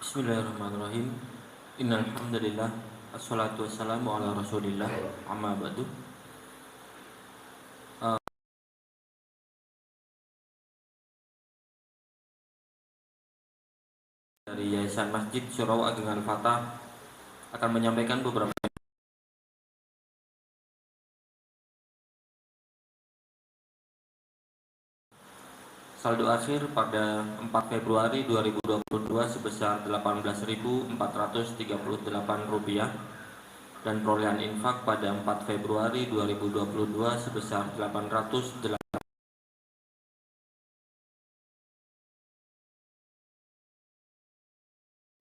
Bismillahirrahmanirrahim. Innal hamdalillah wassalatu wassalamu ala Rasulillah amma ba'du. Dari Yayasan Masjid Surau Ageng Al-Fatah akan menyampaikan beberapa saldo akhir pada 4 Februari 2022 sebesar Rp18.438 dan perolehan infak pada 4 Februari 2022 sebesar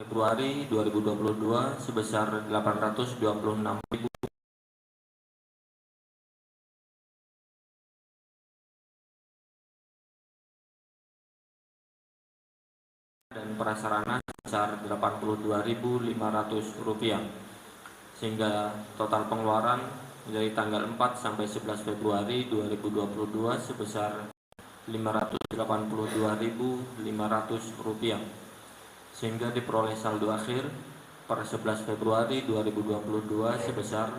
Februari 2022 sebesar 826.000 dan prasarana sebesar Rp82.500, sehingga total pengeluaran dari tanggal 4 sampai 11 Februari 2022 sebesar Rp582.500, sehingga diperoleh saldo akhir per 11 Februari 2022 sebesar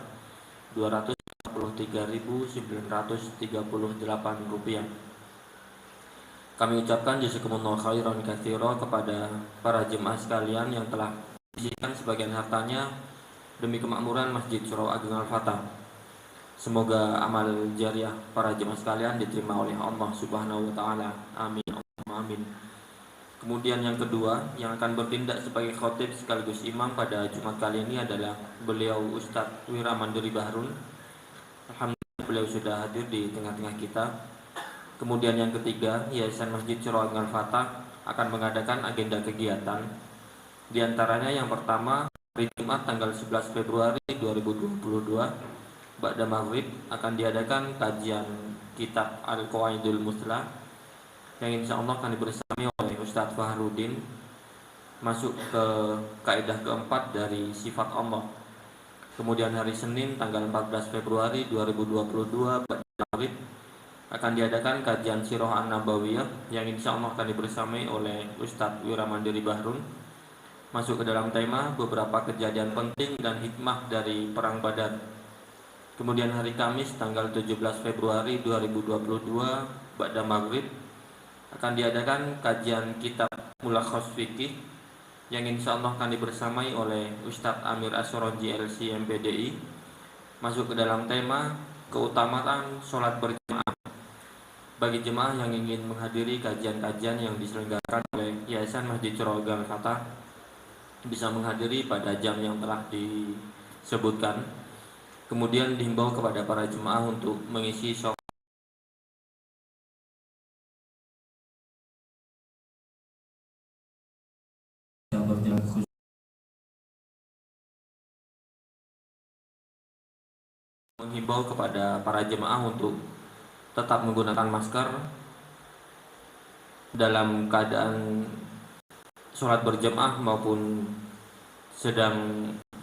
Rp243.938. Kami ucapkan jazakumullahu khairan katsira kepada para jemaah sekalian yang telah menyisihkan sebagian hartanya demi kemakmuran Masjid Surau Ageng Al-Fatah. Semoga amal jariah para jemaah sekalian diterima oleh Allah Subhanahu wa taala. Amin. Amin. Kemudian yang kedua yang akan bertindak sebagai khotib sekaligus imam pada Jumat kali ini adalah beliau Ustadz Wiramandiri Bahrun. Alhamdulillah beliau sudah hadir di tengah-tengah kita. Kemudian yang ketiga, Yayasan Masjid Surau Ageng Al-Fatah akan mengadakan agenda kegiatan. Di antaranya yang pertama, hari Jumat tanggal 11 Februari 2022 Ba'da Maghrib akan diadakan kajian kitab Al-Qawaidul Muslah yang insya Allah akan dibersami oleh Ustadz Fahrudin, masuk ke kaidah keempat dari sifat Allah. Kemudian hari Senin tanggal 14 Februari 2022 Ba'da Maghrib akan diadakan kajian Sirah An-Nabawiyah yang insya Allah akan dibersamai oleh Ustadz Wiramandiri Bahrun, masuk ke dalam tema beberapa kejadian penting dan hikmah dari Perang Badar. Kemudian hari Kamis tanggal 17 Februari 2022 Ba'da Maghrib akan diadakan kajian kitab Mulakhas Fikih yang insya Allah akan dibersamai oleh Ustadz Amir Asroji LC MPDI, masuk ke dalam tema keutamaan sholat berjamaah. Bagi jemaah yang ingin menghadiri kajian-kajian yang diselenggarakan oleh Yayasan Masjid Surau Ageng Al-Fatah bisa menghadiri pada jam yang telah disebutkan. Kemudian dihimbau kepada para jemaah untuk mengisi sholat yang berjalan khusus, menghimbau kepada para jemaah untuk tetap menggunakan masker dalam keadaan sholat berjamaah maupun sedang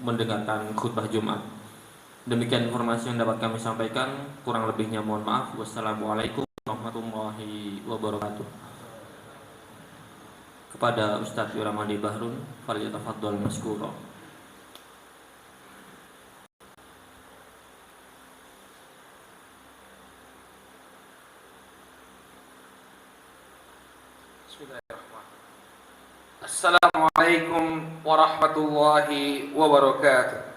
mendengarkan khutbah Jumat. Demikian informasi yang dapat kami sampaikan, kurang lebihnya mohon maaf. Wassalamualaikum warahmatullahi wabarakatuh. Kepada Ustadz Wiramandiri Bahrun, falyatafaddal maskura. Assalamualaikum warahmatullahi wabarakatuh.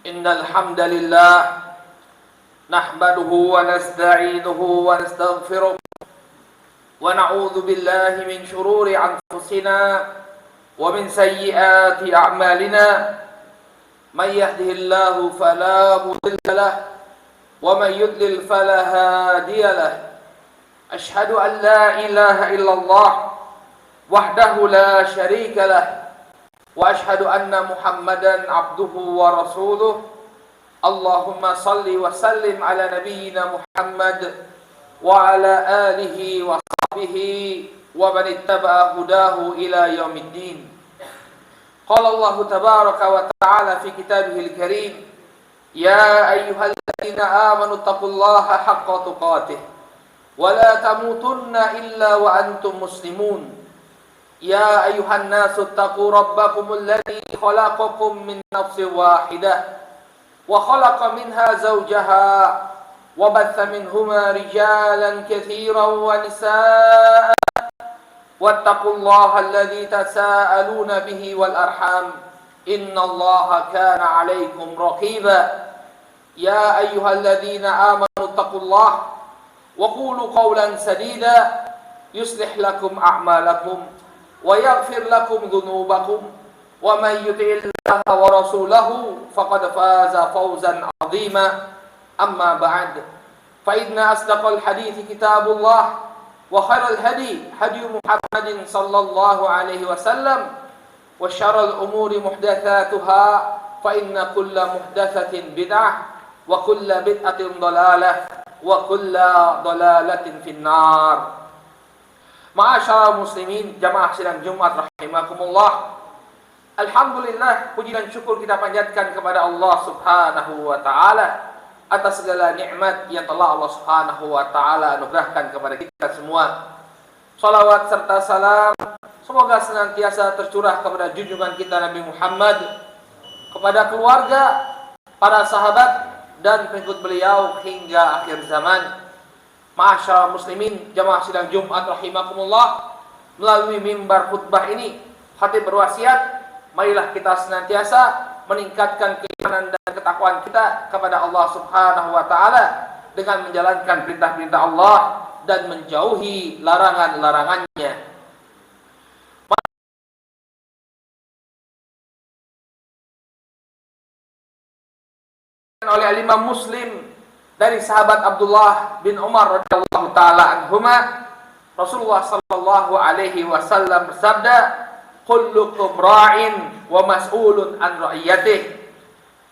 Innal hamdalillah nahmaduhu wa nasta'inuhu wa nastaghfiruh wa na'udzu billahi min shururi anfusina wa min sayyiati a'malina may yahdihillahu fala mudilla lahu wa may yudlil fala hadiya lahu ashhadu an la ilaha illallah wahdahu la syarika lahu wa ashhadu anna Muhammadan abduhu wa rasuluh. Allahumma salli wa sallim ala nabiyyina Muhammad wa ala alihi wa sahbihi wa man ittaba'a hudahu ila yaumiddin. Qala Allah tabaraka wa ta'ala fi kitabihil karim, ya ayyuhalladzina amanu taqullaha haqqa tuqatih wa la tamutunna illa wa antum muslimun. Ya ayuhan nasu taqu rabbakumul ladzi khalaqakum min nafsin wahidah wa khalaqa minha zawjaha wa batha minhuma rijalan katsiran wa nisaa wattaqullaha alladzi tasaaluna bihi wal arham innallaha kana 'alaykum raqiba. Ya ayyuhalladzina amanu taqullaha wa qulu qawlan sadida yuslih lakum a'malakum wa yaghfir lakum dhunubakum wa may yuti'illaha wa rasulahu faqad faza fawzan 'azima. Amma ba'd, fa inna asdaqal hadithi kitabullah wa khairal hadi hadi Muhammadin sallallahu alaihi wasallam wa syarrul umuri muhdatsatuha fa inna kulla muhdatsatin bid'ah wa kulla bid'atin dhalalah wa kulla dhalalatin finnar. Ma'asyarul muslimin, jamaah sidang Jumat rahimakumullah. Alhamdulillah, puji dan syukur kita panjatkan kepada Allah Subhanahu wa taala atas segala nikmat yang telah Allah Subhanahu wa taala anugerahkan kepada kita semua. Salawat serta salam semoga senantiasa tercurah kepada junjungan kita Nabi Muhammad, kepada keluarga, para sahabat dan pengikut beliau hingga akhir zaman. Ma'asyarul muslimin, jamaah sidang Jumat rahimakumullah, melalui mimbar khutbah ini khatib berwasiat marilah kita senantiasa meningkatkan keimanan dan ketakwaan kita kepada Allah Subhanahu wa taala dengan menjalankan perintah-perintah Allah dan menjauhi larangan-larangannya. Oleh Imam Muslim dari sahabat Abdullah bin Umar radhiyallahu taala anhuma, Rasulullah sallallahu alaihi wasallam bersabda, "Kullukum ra'in wa mas'ulun an ra'iyatih."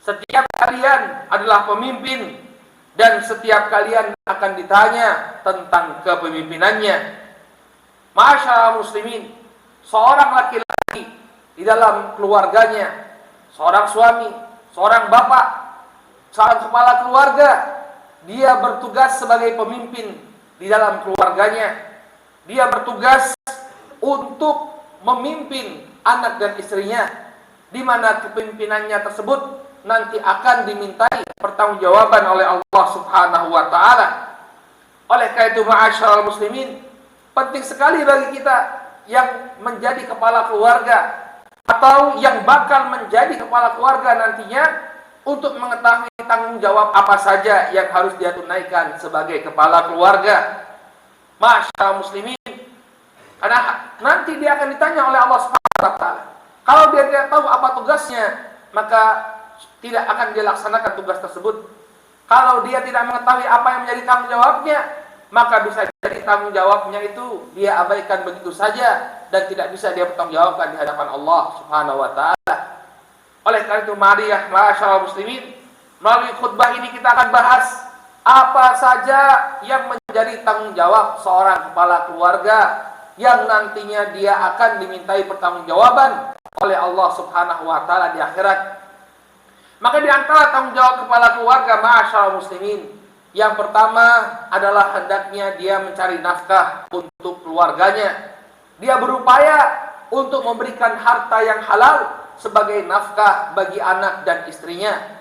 Setiap kalian adalah pemimpin dan setiap kalian akan ditanya tentang kepemimpinannya. Ma'asyiral muslimin, seorang laki-laki di dalam keluarganya, seorang suami, seorang bapak, seorang kepala keluarga, dia bertugas sebagai pemimpin di dalam keluarganya. Dia bertugas untuk memimpin anak dan istrinya, di mana kepemimpinannya tersebut nanti akan dimintai pertanggungjawaban oleh Allah Subhanahu wa taala. Oleh karena itu, ma'asyiral muslimin, penting sekali bagi kita yang menjadi kepala keluarga atau yang bakal menjadi kepala keluarga nantinya untuk mengetahui tanggung jawab apa saja yang harus dia tunaikan sebagai kepala keluarga. Ma'asyiral muslimin, karena nanti dia akan ditanya oleh Allah Subhanahu wa taala. Kalau dia tidak tahu apa tugasnya, maka tidak akan dia laksanakan tugas tersebut. Kalau dia tidak mengetahui apa yang menjadi tanggung jawabnya, maka bisa jadi tanggung jawabnya itu dia abaikan begitu saja dan tidak bisa dia bertanggungjawabkan di hadapan Allah Subhanahu wa taala. Oleh karena itu, ma'asyiral muslimin, melalui khutbah ini kita akan bahas apa saja yang menjadi tanggung jawab seorang kepala keluarga yang nantinya dia akan dimintai pertanggungjawaban oleh Allah Subhanahu wa taala di akhirat. Maka di antara tanggung jawab kepala keluarga, ma'asyiral muslimin, yang pertama adalah hendaknya dia mencari nafkah untuk keluarganya. Dia berupaya untuk memberikan harta yang halal sebagai nafkah bagi anak dan istrinya.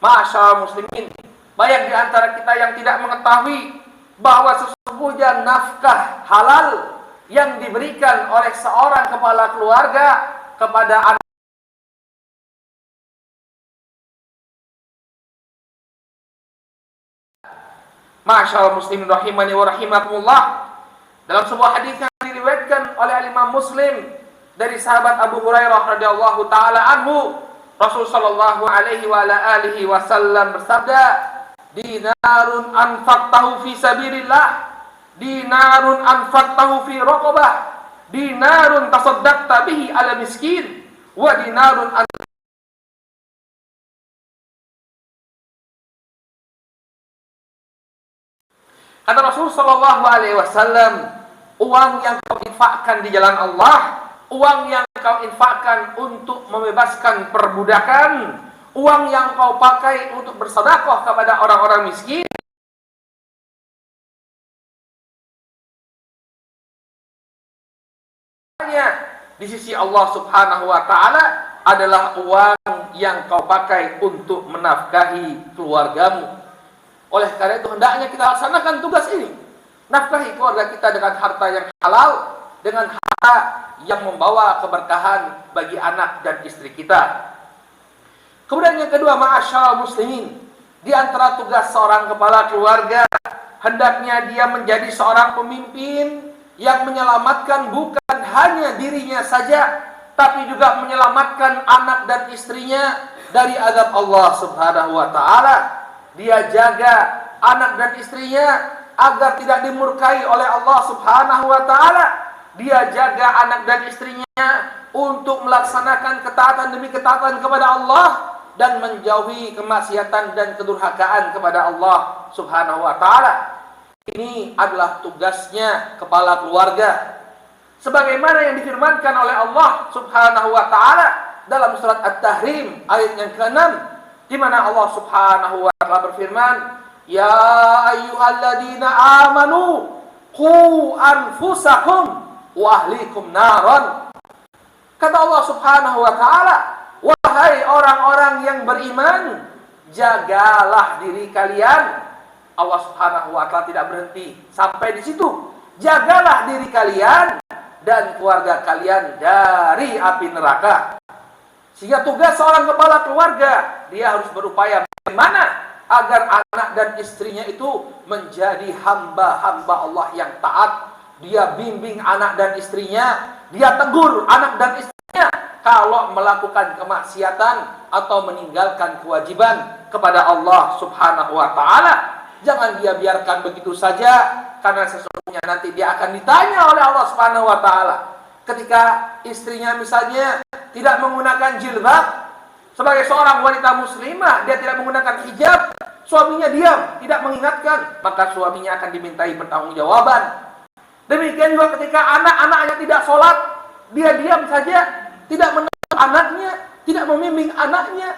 Ma'asyiral muslimin, banyak di antara kita yang tidak mengetahui bahwa sesungguhnya nafkah halal yang diberikan oleh seorang kepala keluarga kepada anak. Ma'asyiral muslimin rahimani wa rahimakumullah, dalam sebuah hadis yang diriwayatkan oleh Imam Muslim dari sahabat Abu Hurairah radhiyallahu taala anhu, Rasul sallallahu alaihi wa ala alihi wasallam bersabda, "Dinarun anfaqtahu fi sabilillah, dinarun anfaqtahu fi raqabah, dinarun tasaddaqta bihi ala miskin, wa dinarun Kata Rasul sallallahu alaihi wasallam, uang yang kau infakkan di jalan Allah, uang yang kau infakkan untuk membebaskan perbudakan, uang yang kau pakai untuk bersedekah kepada orang-orang miskin, di sisi Allah Subhanahu wa taala adalah uang yang kau pakai untuk menafkahi keluargamu. Oleh karena itu, hendaknya kita laksanakan tugas ini, nafkahi keluarga kita dengan harta yang halal, dengan harta yang membawa keberkahan bagi anak dan istri kita. Kemudian yang kedua, ma'asyiral muslimin, di antara tugas seorang kepala keluarga, hendaknya dia menjadi seorang pemimpin yang menyelamatkan bukan hanya dirinya saja, tapi juga menyelamatkan anak dan istrinya dari azab Allah Subhanahu wa taala. Dia jaga anak dan istrinya agar tidak dimurkai oleh Allah Subhanahu wa taala. Dia jaga anak dan istrinya untuk melaksanakan ketaatan demi ketaatan kepada Allah dan menjauhi kemaksiatan dan kedurhakaan kepada Allah Subhanahu wa taala. Ini adalah tugasnya kepala keluarga. Sebagaimana yang difirmankan oleh Allah Subhanahu wa taala dalam surat At-Tahrim ayat yang ke-6, di mana Allah Subhanahu wa taala berfirman, "Ya ayyuhalladzina amanu qu anfusakum wa ahlikum naron." Kata Allah Subhanahu wa taala, wahai orang-orang yang beriman, jagalah diri kalian. Allah Subhanahu wa taala tidak berhenti sampai di situ. Jagalah diri kalian dan keluarga kalian dari api neraka. Sehingga tugas seorang kepala keluarga, dia harus berupaya bagaimana agar anak dan istrinya itu menjadi hamba-hamba Allah yang taat. Dia bimbing anak dan istrinya, dia tegur anak dan istrinya kalau melakukan kemaksiatan atau meninggalkan kewajiban kepada Allah Subhanahu wa taala. Jangan dia biarkan begitu saja, karena sesungguhnya nanti dia akan ditanya oleh Allah Subhanahu wa taala. Ketika istrinya misalnya tidak menggunakan jilbab, sebagai seorang wanita muslimah, dia tidak menggunakan hijab, suaminya diam, tidak mengingatkan, maka suaminya akan dimintai pertanggungjawaban. Demikian juga ketika anak-anaknya tidak sholat, dia diam saja, tidak menegur anaknya, tidak membimbing anaknya,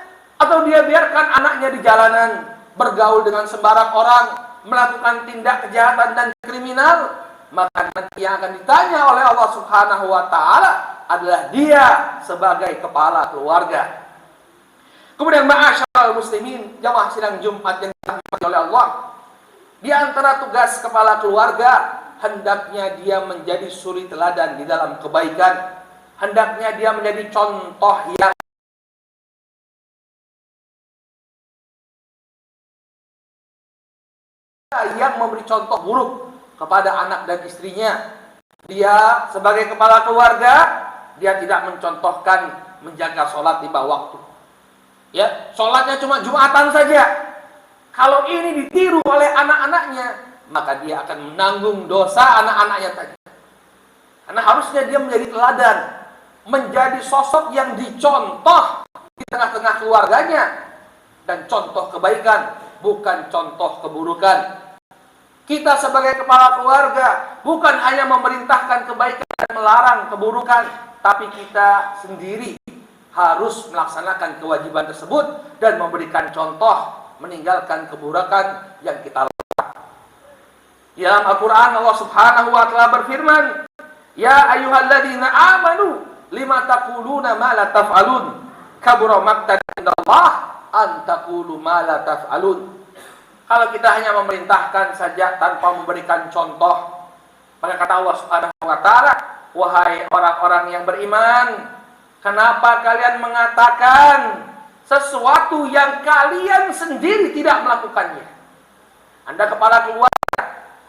atau dia biarkan anaknya di jalanan bergaul dengan sembarang orang, melakukan tindak kejahatan dan kriminal, maka nanti yang akan ditanya oleh Allah Subhanahu wa taala adalah dia sebagai kepala keluarga. Kemudian ma'asyiral muslimin, jamaah sidang Jumat yang dirahmati oleh Allah, di antara tugas kepala keluarga, hendaknya dia menjadi suri teladan di dalam kebaikan. Hendaknya dia menjadi contoh yang memberi contoh buruk kepada anak dan istrinya. Dia sebagai kepala keluarga, dia tidak mencontohkan menjaga sholat lima waktu. Ya, sholatnya cuma Jumatan saja. Kalau ini ditiru oleh anak-anaknya, maka dia akan menanggung dosa anak-anaknya tadi. Karena harusnya dia menjadi teladan, menjadi sosok yang dicontoh di tengah-tengah keluarganya, dan contoh kebaikan, bukan contoh keburukan. Kita sebagai kepala keluarga bukan hanya memerintahkan kebaikan dan melarang keburukan, tapi kita sendiri harus melaksanakan kewajiban tersebut dan memberikan contoh, meninggalkan keburukan yang kita lakukan. Di dalam Al-Quran Allah Subhanahu wa ta'ala berfirman, "Ya ayyuhalladzina amanu lima taquluna ma la taf'alun kabura maqtan indallah an taqulu ma la taf'alun." Kalau kita hanya memerintahkan saja tanpa memberikan contoh, maka kata Allah Subhanahu wa ta'ala, "Wahai orang-orang yang beriman, kenapa kalian mengatakan sesuatu yang kalian sendiri tidak melakukannya?" Anda kepala keluarga,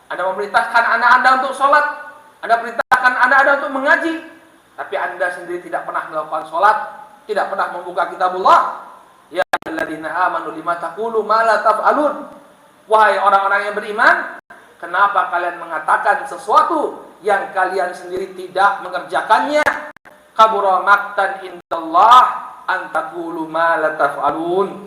Anda memerintahkan anak Anda untuk sholat, Anda perintahkan anak Anda untuk mengaji, tapi Anda sendiri tidak pernah melakukan sholat, tidak pernah membuka kitabullah. Ya alladzina amanu lima taqulu ma la taf'alun. Wahai orang-orang yang beriman, kenapa kalian mengatakan sesuatu yang kalian sendiri tidak mengerjakannya? Kabura maqtan indallah an taqulu ma la taf'alun.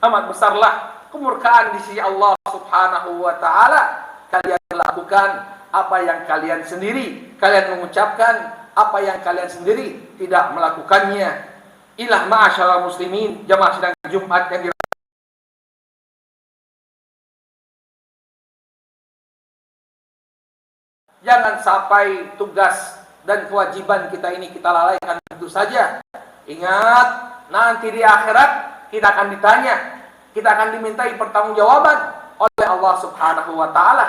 Amat besarlah kemurkaan di sisi Allah Subhanahu wa ta'ala. Kalian melakukan apa yang kalian sendiri, kalian mengucapkan apa yang kalian sendiri tidak melakukannya. Ilah ma'asyarul muslimin, jamaah sidang Jumat yang jangan sampai tugas dan kewajiban kita ini kita lalaikan begitu saja. Ingat, nanti di akhirat kita akan ditanya, kita akan dimintai pertanggungjawaban oleh Allah Subhanahu wa ta'ala.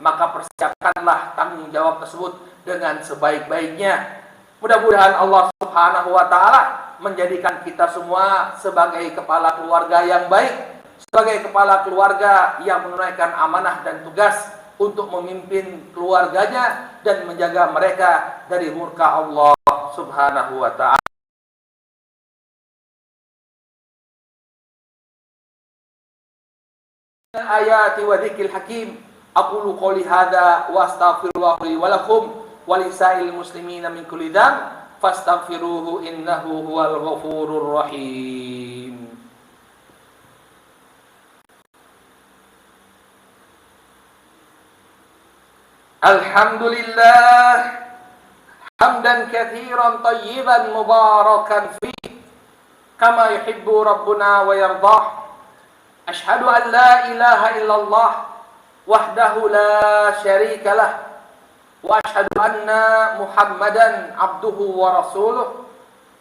Maka persiapkanlah tanggung jawab tersebut dengan sebaik-baiknya. Mudah-mudahan Allah Subhanahu wa ta'ala menjadikan kita semua sebagai kepala keluarga yang baik, sebagai kepala keluarga yang menunaikan amanah dan tugas untuk memimpin keluarganya dan menjaga mereka dari murka Allah Subhanahu wa ta'ala. Ayati wa dzikril hakim. Aqulu qouli hadza wa astaghfirullah li wa lakum wa lisa'il muslimina min kulli dzamb fastaghfiruhu innahu huwal ghafurur rahim. Alhamdulillah hamdan katsiran tayyiban mubarakan fihi kama yuhibbu rabbuna wa yardah. Ashhadu an la ilaha illallah wahdahu la syarika lah wa ashhadu anna Muhammadan abduhu wa rasuluh.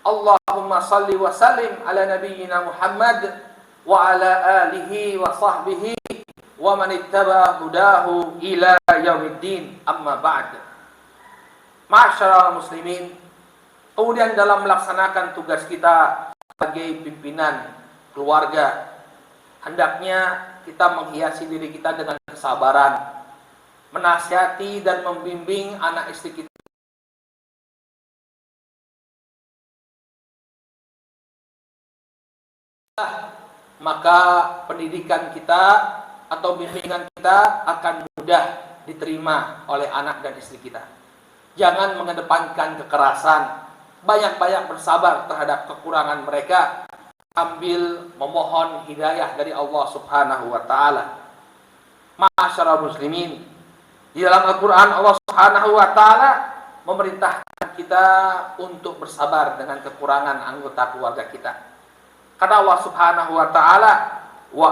Allahumma salli wa sallim ala nabiyyina Muhammad wa ala alihi wa sahbihi wa man ittaba hudahu ila yaumiddin. Amma ba'd. Ma'asyiral muslimin, kemudian dalam melaksanakan tugas kita sebagai pimpinan keluarga, hendaknya kita menghiasi diri kita dengan kesabaran, menasihati dan membimbing anak istri kita. Maka pendidikan kita atau bimbingan kita akan mudah diterima oleh anak dan istri kita. Jangan mengedepankan kekerasan, banyak-banyak bersabar terhadap kekurangan mereka, sambil memohon hidayah dari Allah Subhanahu wa taala. Ma'asyiral muslimin, di dalam Al-Qur'an Allah Subhanahu wa taala memerintahkan kita untuk bersabar dengan kekurangan anggota keluarga kita. Kata Allah Subhanahu wa taala, "Wa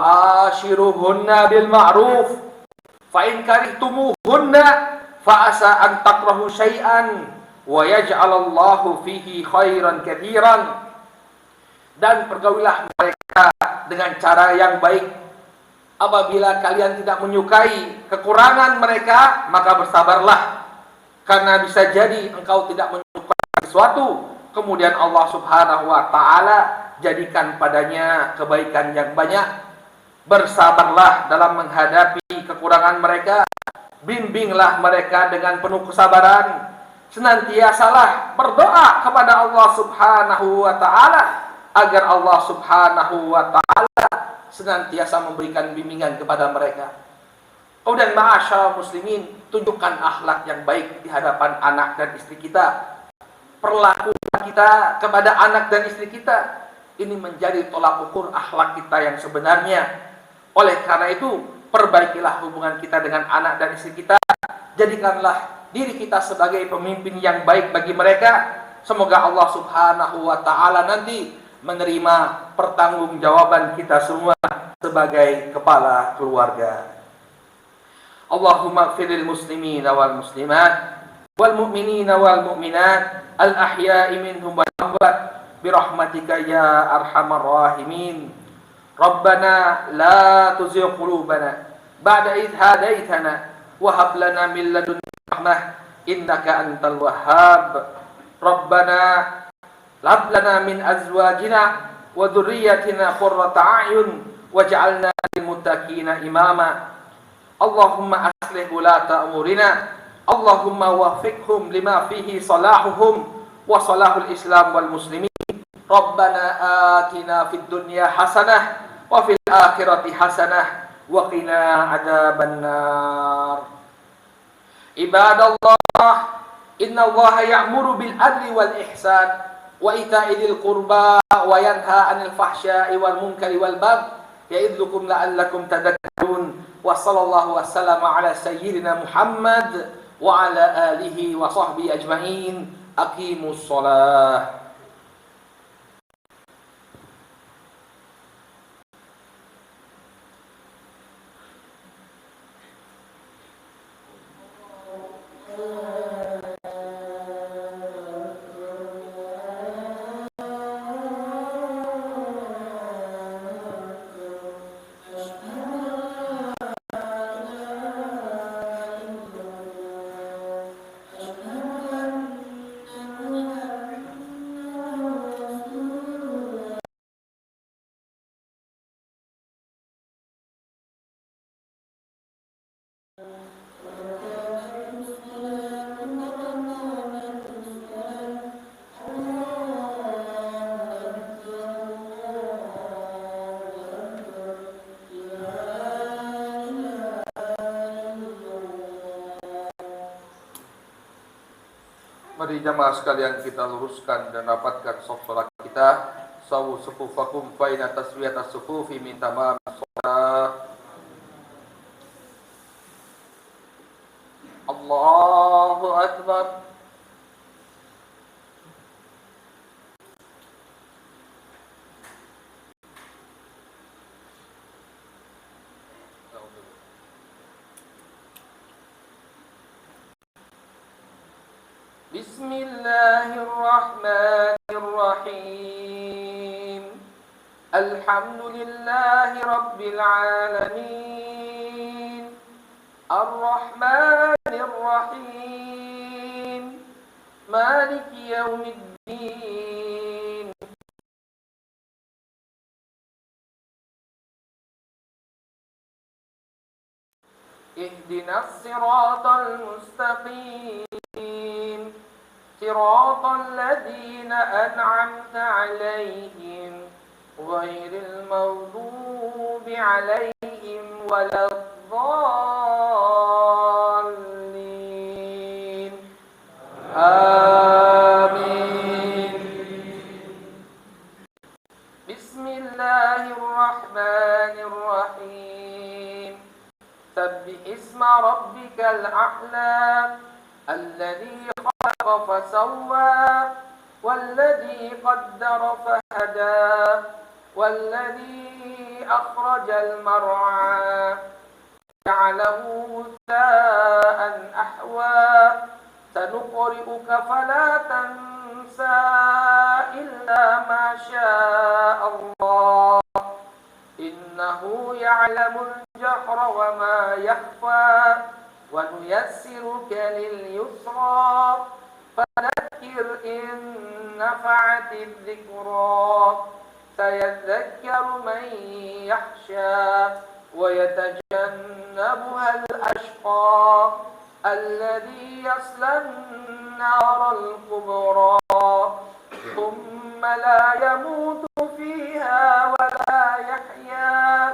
ashiruhunna bil ma'ruf, fa in karihtumuhunna fa asa an takrahu syai'an wa yaj'alallahu fihi khairan katsiran." Dan pergaulilah mereka dengan cara yang baik. Apabila kalian tidak menyukai kekurangan mereka, maka bersabarlah, karena bisa jadi engkau tidak menyukai sesuatu, kemudian Allah Subhanahu wa taala jadikan padanya kebaikan yang banyak. Bersabarlah dalam menghadapi kekurangan mereka, bimbinglah mereka dengan penuh kesabaran, senantiasalah berdoa kepada Allah Subhanahu wa taala agar Allah Subhanahu wa taala senantiasa memberikan bimbingan kepada mereka. Kemudian ma'asyarul muslimin, tunjukkan akhlak yang baik di hadapan anak dan istri kita. Perlakuan kita kepada anak dan istri kita ini menjadi tolak ukur akhlak kita yang sebenarnya. Oleh karena itu, perbaikilah hubungan kita dengan anak dan istri kita. Jadikanlah diri kita sebagai pemimpin yang baik bagi mereka. Semoga Allah Subhanahu wa taala nanti menerima pertanggungjawaban kita semua sebagai kepala keluarga. Allahumma ighfirlil muslimina wal muslimat wal mu'minina wal mu'minat al ahya'i minhum wal amwat birahmatika ya arhamar rahimin. Rabbana la tuzigh qulubana ba'da idh hadaitana wa hab lana min ladunka rahmah innaka antal wahhab. Rabbana hab lana min azwajina wa dhurriyyatina qurrata a'yun waj'alna lil muttaqina imama. Allahumma aslih ulata umurina, Allahumma waffiqhum lima fihi salahuhum wa salahul Islam wal muslimin. Rabbana atina fid dunya hasanah wa fil akhirati hasanah wa qina adzabannar. Ibadallah, innallaha ya'muru bil adli wal ihsan wa ita'i dzil qurba wa yanha 'anil fahsya'i wal munkari wal baghi ya'idzukum la'allakum tadhakkarun. Wa sallallahu wasallama ala sayyidina Muhammad wa ala alihi wa sahbihi ajma'in. Aqimus shalah. Mari jamaah sekalian kita luruskan dan rapatkan saf salat kita. Sawu sufufakum fa inna taswiyatas sufufi min tamamis shalah. Allahu akbar. Bismillahirrahmanirrahim. Alhamdulillahi rabbil alamin. Ar-Rahmanir Rahim. Maliki yaumiddin. اهدنا الصراط المستقيم صراط الذين أنعمت عليهم غير المغضوب عليهم ولا الضالين آمين. بسم الله الرحمن الرحيم سبح اسم ربك الأعلى الذي خلق فسوى والذي قدر فهدى والذي أخرج المرعى جعله غثاء أحوى سنقرئك فلا تنسى إلا ما شاء الله إنه يعلم الجهر وما يخفى ونيسرك لليسرى فذكر إن نفعت الذكرى سيذكر من يخشى ويتجنبها الأشقى الذي يصلى النار الكبرى ثم لا يموت فيها ولا يحيا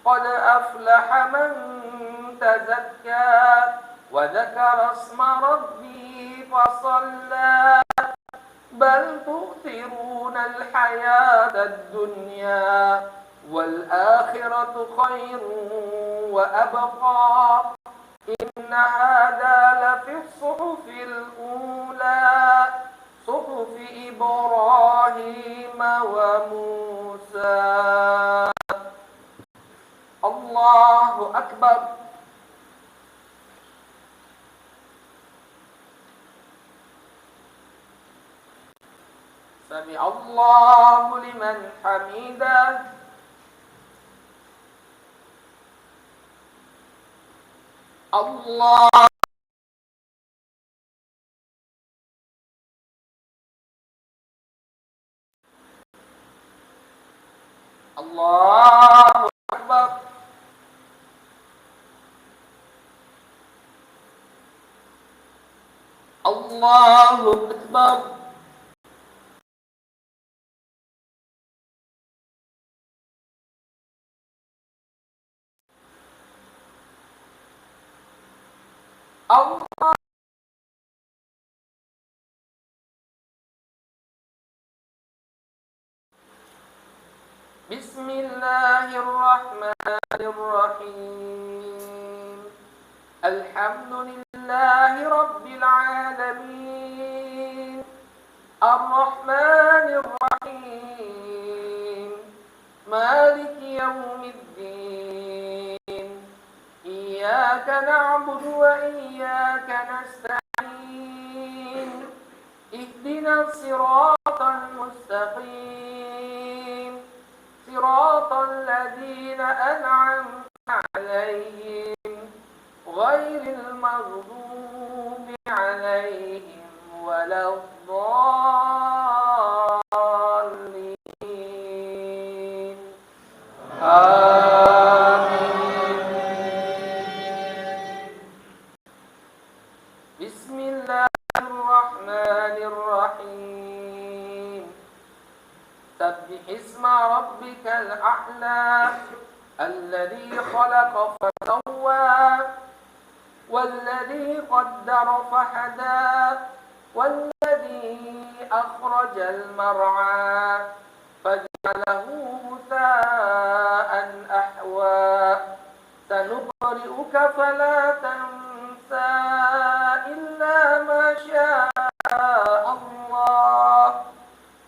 قد أفلح من تزكى وذكر اسم ربه فصلى بل تؤثرون الحياة الدنيا والآخرة خير وأبقى إن هذا لفي الصحف الأولى صحف إبراهيم وموسى. الله أكبر. سمع الله لمن حمده. الله الله أكبر. الله أكبر. الله بسم الله الرحمن الرحيم الحمد لله رب العالمين الرحمن الرحيم مالك يوم الدين إياك نعبد وإياك نستعين اهدنا الصراط المستقيم صراط الذين أنعمت عليهم غير المغضوب عليهم ولا الضالين آمين. بسم الله الرحمن الرحيم سبح اسم ربك الأعلى الذي خلق فسوى والذي قدر فهدى والذي أخرج المرعى فجعله غثاء أحوى سنقرئك فلا تنسى إلا ما شاء الله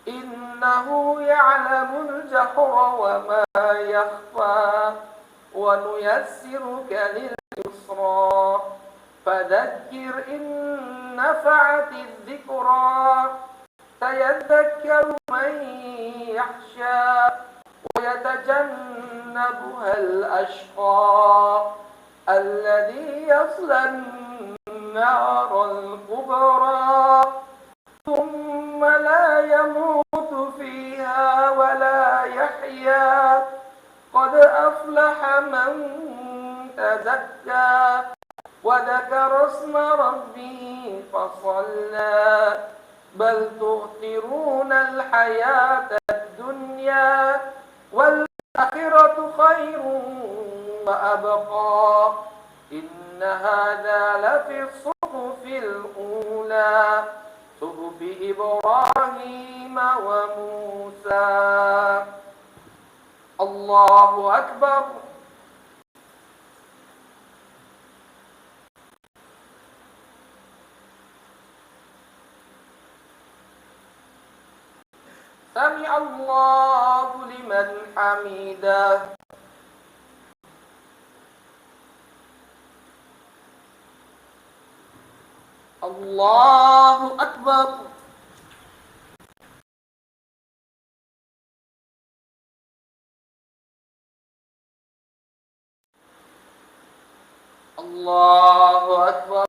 إنه يعلم الجهر وما يخفى ونيسرك لليسرى فذكر إن نفعت الذكرى سيذكر من يخشى ويتجنبها الأشقى الذي يصلى النار الكبرى ثم لا يموت فيها ولا يحيا قد أفلح من تزكى وذكر اسم ربه فصلى بل تؤثرون الحياة الدنيا والآخرة خير وأبقى إن هذا لفي الصحف الأولى صحف إبراهيم وموسى. الله أكبر. سمع الله لمن حمده. الله أكبر. الله أكبر.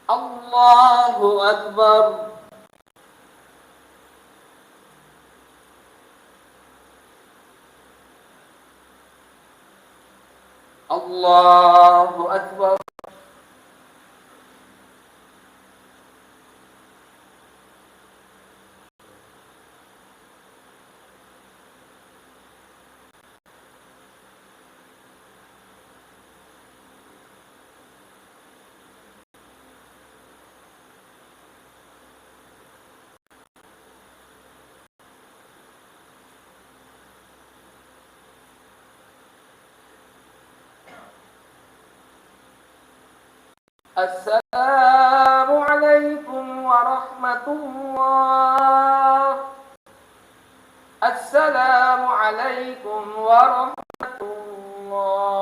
الله أكبر. الله أكبر. السلام عليكم ورحمة الله. السلام عليكم ورحمة الله.